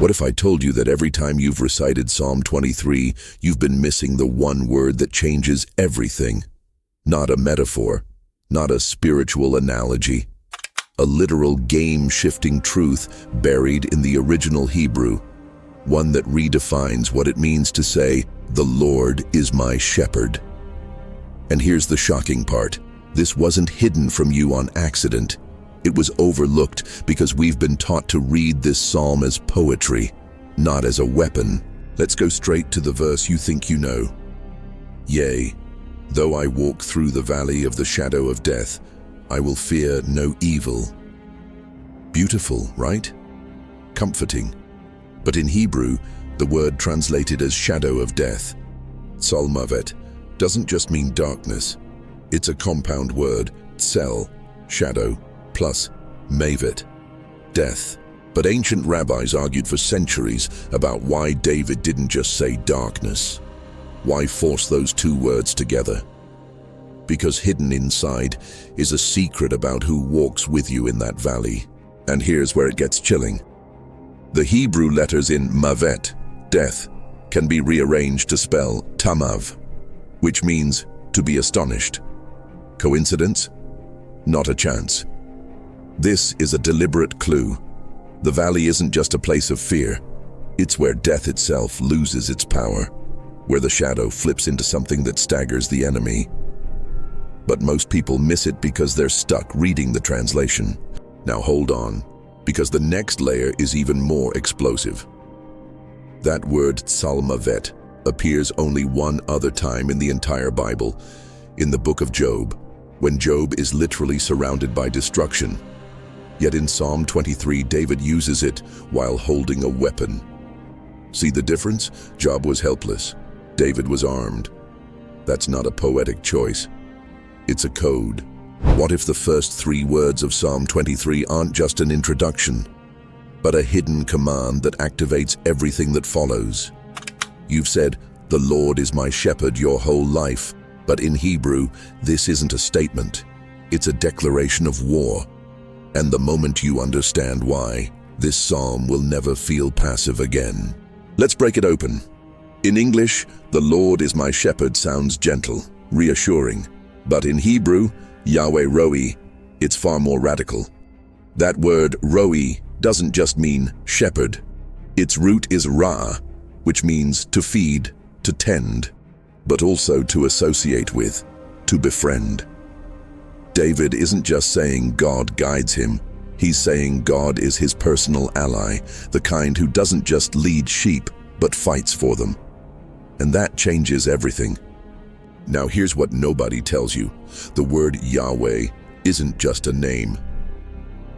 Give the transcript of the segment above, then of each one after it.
What if I told you that every time you've recited Psalm 23, you've been missing the one word that changes everything? Not a metaphor, not a spiritual analogy, a literal game-shifting truth buried in the original Hebrew, one that redefines what it means to say, "The Lord is my shepherd." And here's the shocking part. This wasn't hidden from you on accident. It was overlooked because we've been taught to read this psalm as poetry, not as a weapon. Let's go straight to the verse you think you know. "Yea, though I walk through the valley of the shadow of death, I will fear no evil." Beautiful, right? Comforting. But in Hebrew, the word translated as shadow of death, Tsalmavet, doesn't just mean darkness. It's a compound word, tsel, shadow, plus mavet, death. But ancient rabbis argued for centuries about why David didn't just say darkness. Why force those two words together? Because hidden inside is a secret about who walks with you in that valley. And here's where it gets chilling. The Hebrew letters in mavet, death, can be rearranged to spell tamav, which means to be astonished. Coincidence? Not a chance. This is a deliberate clue. The valley isn't just a place of fear. It's where death itself loses its power, where the shadow flips into something that staggers the enemy. But most people miss it because they're stuck reading the translation. Now hold on, because the next layer is even more explosive. That word tsalmavet appears only one other time in the entire Bible, in the book of Job, when Job is literally surrounded by destruction. Yet in Psalm 23, David uses it while holding a weapon. See the difference? Job was helpless. David was armed. That's not a poetic choice. It's a code. What if the first three words of Psalm 23 aren't just an introduction, but a hidden command that activates everything that follows? You've said, "The Lord is my shepherd," your whole life, but in Hebrew, this isn't a statement. It's a declaration of war. And the moment you understand why, this psalm will never feel passive again. Let's break it open. In English, "The Lord is my shepherd" sounds gentle, reassuring. But in Hebrew, Yahweh Roi, it's far more radical. That word Roi doesn't just mean shepherd. Its root is Ra, which means to feed, to tend, but also to associate with, to befriend. David isn't just saying God guides him. He's saying God is his personal ally, the kind who doesn't just lead sheep, but fights for them. And that changes everything. Now here's what nobody tells you. The word Yahweh isn't just a name.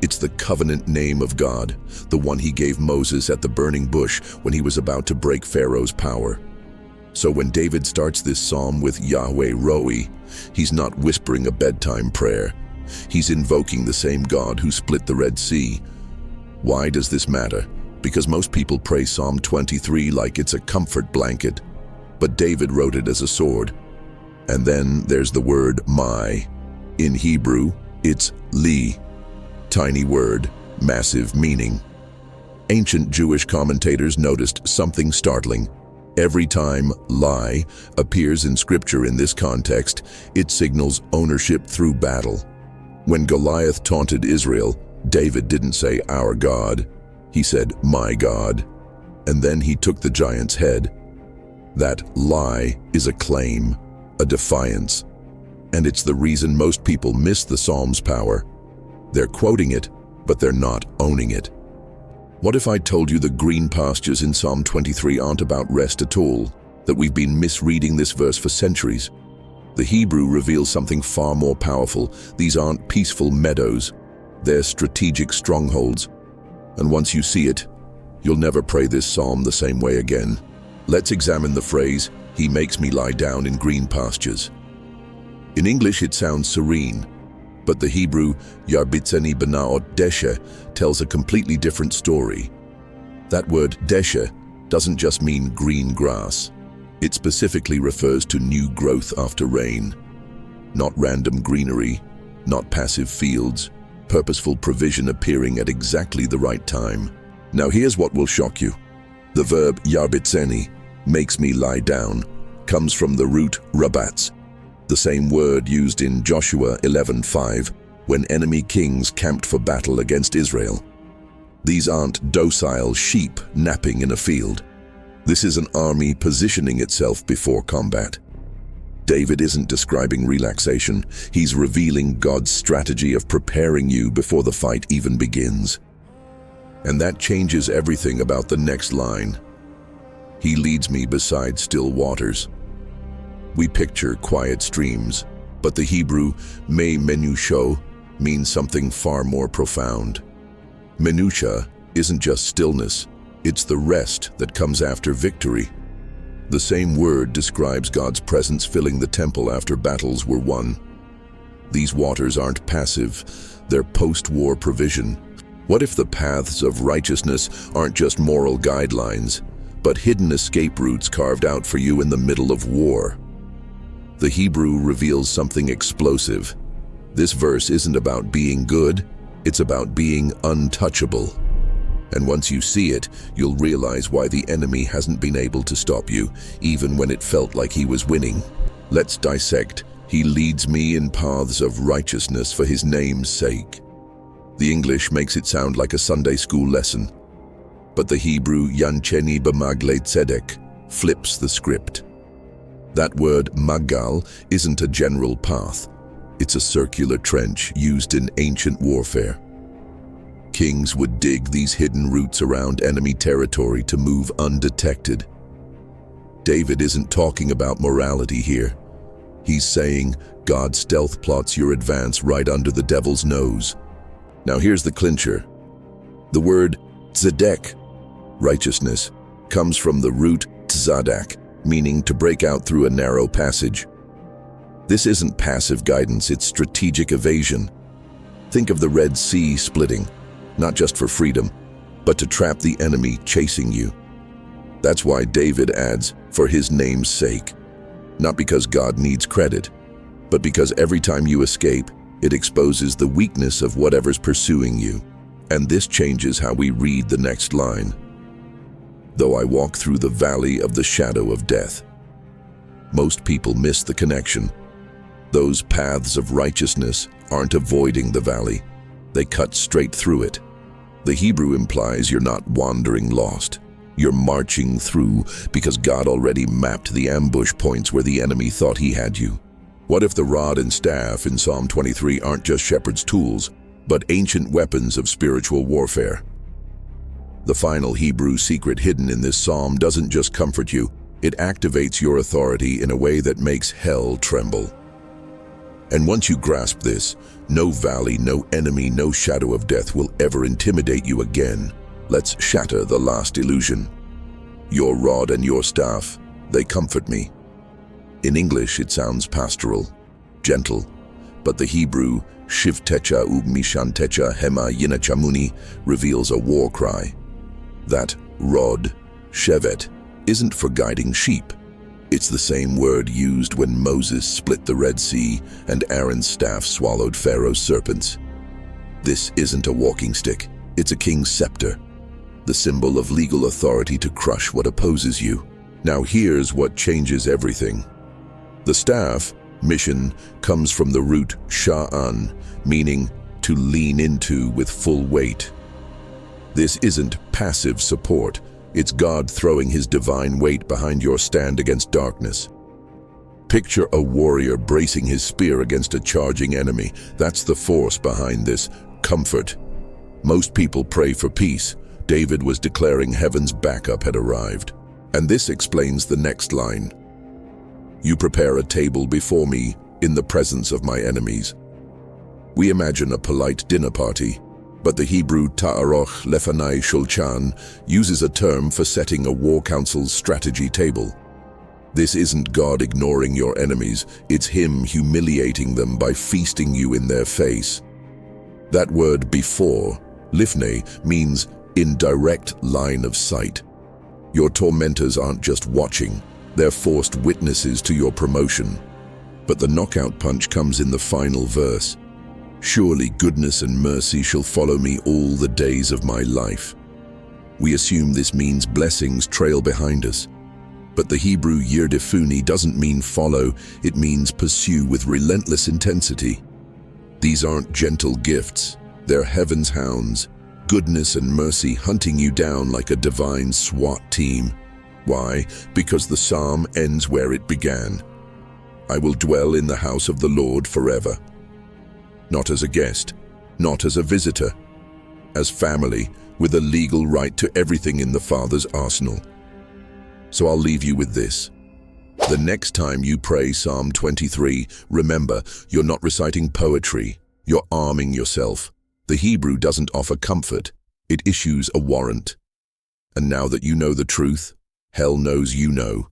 It's the covenant name of God, the one he gave Moses at the burning bush when he was about to break Pharaoh's power. So when David starts this psalm with Yahweh Roi, he's not whispering a bedtime prayer. He's invoking the same God who split the Red Sea. Why does this matter? Because most people pray Psalm 23 like it's a comfort blanket, but David wrote it as a sword. And then there's the word my. In Hebrew, it's li. Tiny word, massive meaning. Ancient Jewish commentators noticed something startling. Every time lie appears in scripture in this context, it signals ownership through battle. When Goliath taunted Israel, David didn't say our God, he said my God, and then he took the giant's head. That lie is a claim, a defiance, and it's the reason most people miss the psalm's power. They're quoting it, but they're not owning it. What if I told you the green pastures in Psalm 23 aren't about rest at all, that we've been misreading this verse for centuries? The Hebrew reveals something far more powerful. These aren't peaceful meadows, they're strategic strongholds. And once you see it, you'll never pray this psalm the same way again. Let's examine the phrase, "He makes me lie down in green pastures." In English it sounds serene, but the Hebrew Yarbitzeni Banaot Deshe tells a completely different story. That word Deshe doesn't just mean green grass. It specifically refers to new growth after rain. Not random greenery, not passive fields, purposeful provision appearing at exactly the right time. Now here's what will shock you. The verb yarbitseni, makes me lie down, comes from the root rabats, the same word used in Joshua 11:5 when enemy kings camped for battle against Israel. These aren't docile sheep napping in a field. This is an army positioning itself before combat. David isn't describing relaxation, he's revealing God's strategy of preparing you before the fight even begins. And that changes everything about the next line. He leads me beside still waters. We picture quiet streams, but the Hebrew me menusho means something far more profound. Menusha isn't just stillness, it's the rest that comes after victory. The same word describes God's presence filling the temple after battles were won. These waters aren't passive, they're post-war provision. What if the paths of righteousness aren't just moral guidelines, but hidden escape routes carved out for you in the middle of war? The Hebrew reveals something explosive. This verse isn't about being good, it's about being untouchable. And once you see it, you'll realize why the enemy hasn't been able to stop you, even when it felt like he was winning. Let's dissect. He leads me in paths of righteousness for his name's sake. The English makes it sound like a Sunday school lesson, but the Hebrew yancheni b'magle tzedek flips the script. That word magal isn't a general path. It's a circular trench used in ancient warfare. Kings would dig these hidden routes around enemy territory to move undetected. David isn't talking about morality here. He's saying God stealth plots your advance right under the devil's nose. Now here's the clincher. The word tzedek, righteousness, comes from the root tzadak, meaning to break out through a narrow passage. This isn't passive guidance, it's strategic evasion. Think of the Red Sea splitting, not just for freedom, but to trap the enemy chasing you. That's why David adds, for his name's sake. Not because God needs credit, but because every time you escape, it exposes the weakness of whatever's pursuing you. And this changes how we read the next line. Though I walk through the valley of the shadow of death. Most people miss the connection. Those paths of righteousness aren't avoiding the valley. They cut straight through it. The Hebrew implies you're not wandering lost. You're marching through because God already mapped the ambush points where the enemy thought he had you. What if the rod and staff in Psalm 23 aren't just shepherd's tools, but ancient weapons of spiritual warfare? The final Hebrew secret hidden in this psalm doesn't just comfort you, it activates your authority in a way that makes hell tremble. And once you grasp this, no valley, no enemy, no shadow of death will ever intimidate you again. Let's shatter the last illusion. Your rod and your staff, they comfort me. In English, it sounds pastoral, gentle, but the Hebrew, shivtecha mishantecha hema yinachamuni, reveals a war cry. That rod, shevet, isn't for guiding sheep. It's the same word used when Moses split the Red Sea and Aaron's staff swallowed Pharaoh's serpents. This isn't a walking stick, it's a king's scepter, the symbol of legal authority to crush what opposes you. Now here's what changes everything. The staff, mission, comes from the root sha'an, meaning to lean into with full weight. This isn't passive support, it's God throwing his divine weight behind your stand against darkness. Picture a warrior bracing his spear against a charging enemy. That's the force behind this comfort. Most people pray for peace. David was declaring heaven's backup had arrived. And this explains the next line. You prepare a table before me in the presence of my enemies. We imagine a polite dinner party, but the Hebrew ta'aroch lefanai shulchan uses a term for setting a war council's strategy table. This isn't God ignoring your enemies, it's him humiliating them by feasting you in their face. That word before, lifnei, means in direct line of sight. Your tormentors aren't just watching, they're forced witnesses to your promotion. But the knockout punch comes in the final verse. Surely goodness and mercy shall follow me all the days of my life. We assume this means blessings trail behind us. But the Hebrew yirdefuni doesn't mean follow, it means pursue with relentless intensity. These aren't gentle gifts, they're heaven's hounds, goodness and mercy hunting you down like a divine SWAT team. Why? Because the psalm ends where it began. I will dwell in the house of the Lord forever. Not as a guest, not as a visitor, as family, with a legal right to everything in the Father's arsenal. So I'll leave you with this. The next time you pray Psalm 23, remember, you're not reciting poetry, you're arming yourself. The Hebrew doesn't offer comfort, it issues a warrant. And now that you know the truth, hell knows you know.